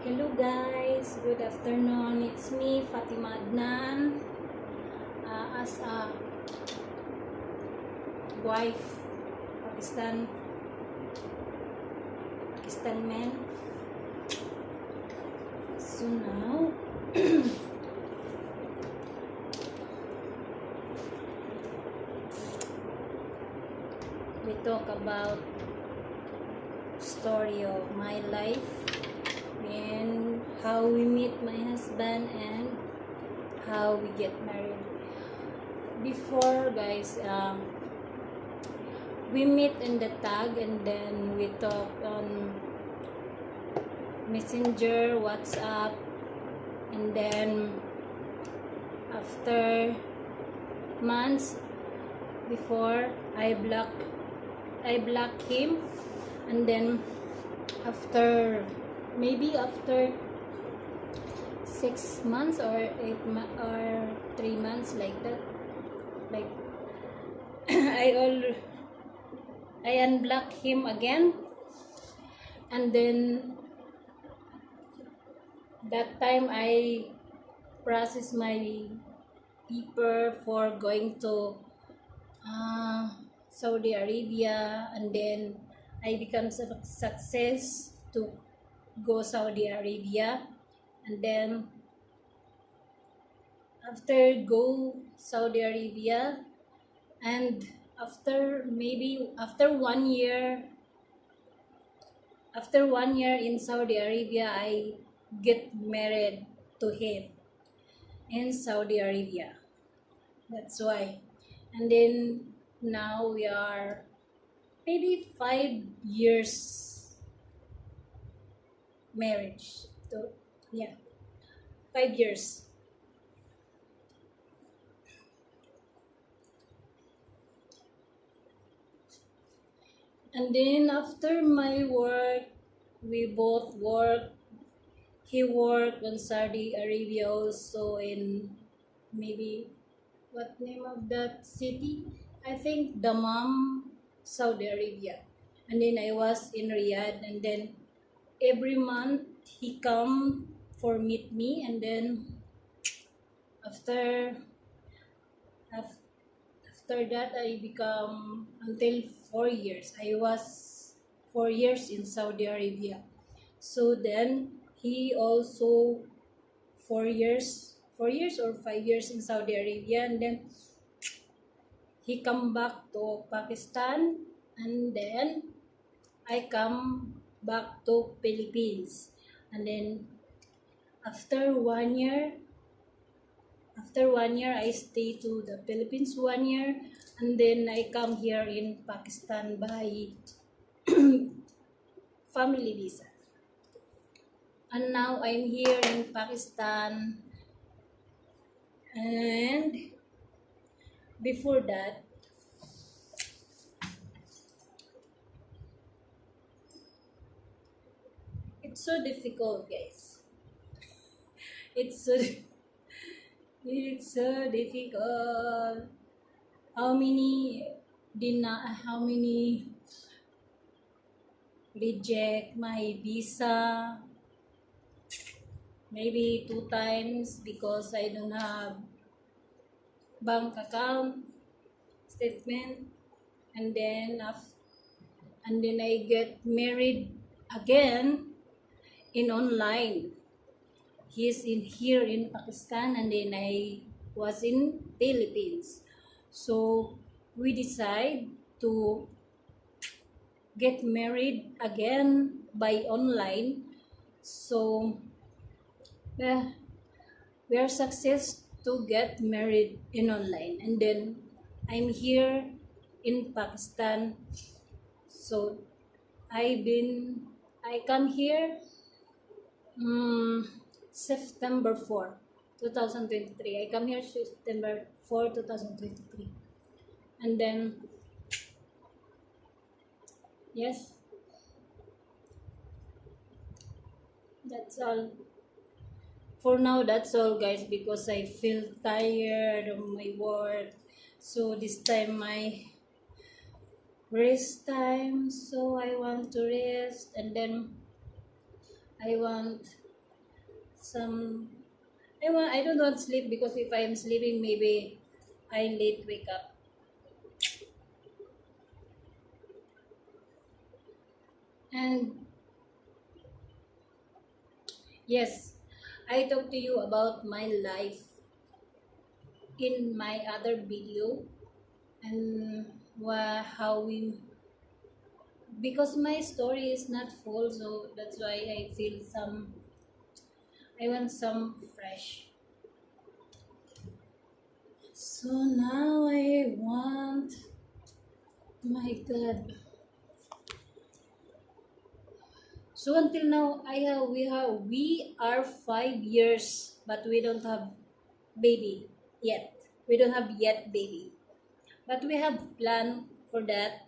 Hello guys, good afternoon. It's me, Fatima Adnan, as a wife, Pakistan man. So now, we talk about story of my life and how we meet my husband and how we get married. Before guys, we meet in the tag and then we talk on Messenger, WhatsApp, and then after months before I block him, and then after maybe after 6 months or 3 months like that, like I unblock him again, and then that time I process my paper for going to Saudi Arabia, and then I become success to go Saudi Arabia, and then after go Saudi Arabia, and after 1 year, after 1 year in Saudi Arabia, I get married to him in Saudi Arabia. That's why. And then now we are maybe 5 years marriage. So yeah, 5 years. And then after my work, we both work. He worked in Saudi Arabia also, in maybe what name of that city? I think Dammam, Saudi Arabia. And then I was in Riyadh, and then every month he come for meet me, and then after after that I become until 4 years. I was 4 years in Saudi Arabia. So then he also 4 years or 5 years in Saudi Arabia, and then he come back to Pakistan, and then I come back to Philippines, and then after 1 year, I stay to the Philippines 1 year, and then I come here in Pakistan by family visa. And now I'm here in Pakistan, and before that, it's so difficult, guys. It's so it's so difficult. How many reject my visa? Maybe 2 times because I don't have bank account statement, and then I get married again in online. He's in here in Pakistan, and then I was in Philippines. So we decide to get married again by online. So we are success to get married in online, and then I'm here in Pakistan. So I come here September 4, 2023. I come here September 4, 2023. And then, yes, that's all. For now, that's all, guys, because I feel tired of my work. So this time, my rest time. So I want to rest, and then I want some I don't want sleep because if I'm sleeping maybe I late wake up. And yes, I talked to you about my life in my other video and how we because my story is not full, so that's why I feel some I want some fresh. So now I want my god. So until now we are 5 years but we don't have baby yet. We don't have yet baby. But we have plan for that.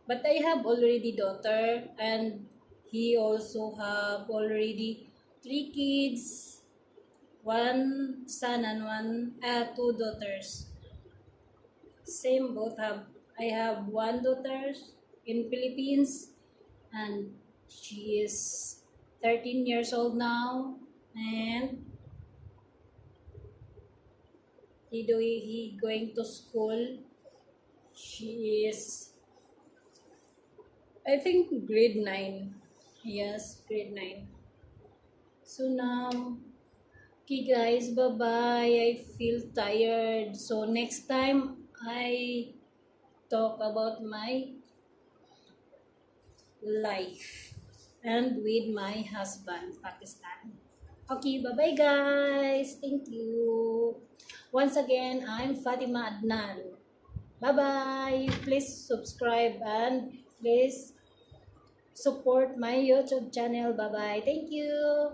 But I have already daughter and he also have already three kids, one son and two daughters. Same both have. I have one daughter in Philippines and she is 13 years old now and he going to school. She is I think grade 9. Yes, grade 9. So now, okay guys, bye-bye. I feel tired. So next time, I talk about my life and with my husband, Pakistan. Okay, bye-bye guys. Thank you. Once again, I'm Fatima Adnan. Bye-bye. Please subscribe and please support my YouTube channel. Bye-bye. Thank you.